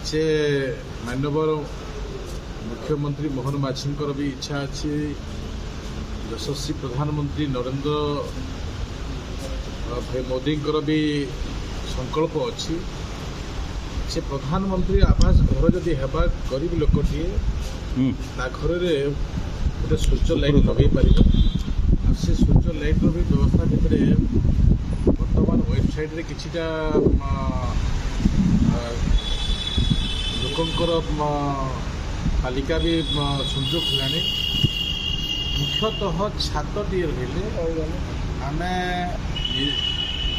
से माननीय मुख्यमंत्री मोहन माझींकर भी इच्छा अच्छी यशस्वी प्रधानमंत्री नरेंद्र मोदी भी संकल्प अच्छी से प्रधानमंत्री आवास घर जदि हेबा गरीब लोकटे घर गोटे सूर्य लाइट लगे पार से सूर्य लाइट भी व्यवस्था भितर बर्तमान वेबसाइट रे किछिटा लोकंकर तालिका भी संजोग होलानी मुख्यतः छातटी रहिले आम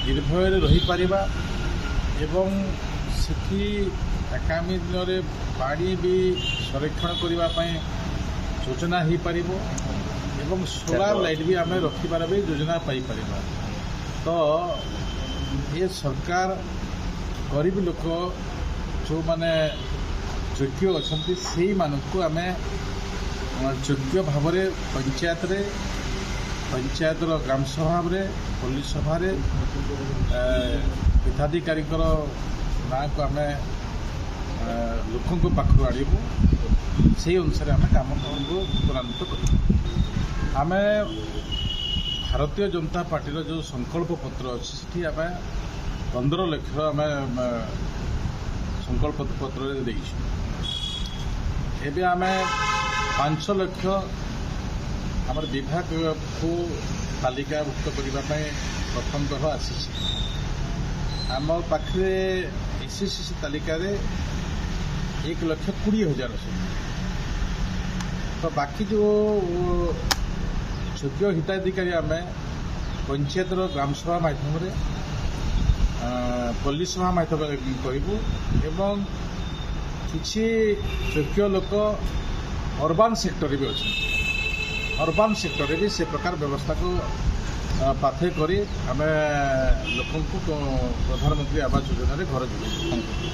निर्भय रहीपर एवं से आगामी दिन में पानी भी संरक्षण करने योजना हो पार एवं सोलार लाइट भी आम रखिबार भी योजना पाइपर तो ये सरकार गरीब लोक जो माने योग्य अच्छा से मानक आम योग्य भाव पंचायत ग्राम सभा पुलिस सभा हिताधिकारी ना को आम लोकों पाखु आड़बू से अनुसार आम कम को त्वरान्वित कर आम भारतीय जनता पार्टी जो संकल्प पत्र अच्छी आम 15 लाख आम संकल्प पत्र एवं आम 5 लाख आम विभाग को तालिकाभुक्त करने प्रथमतः आसी आम पाखे एसएससी तालिका 1,20,000 तो बाकी जो योग्य हिताधिकारी आम पंचायत ग्राम सभा माध्यम पुलिस सभा माध्यम कहबू एवं किसी योग्य लोक अर्बान सेक्टर भी अच्छे अर्बान सेक्टर भी से प्रकार व्यवस्था को पाथे करी आम लोक प्रधानमंत्री आवास योजना घर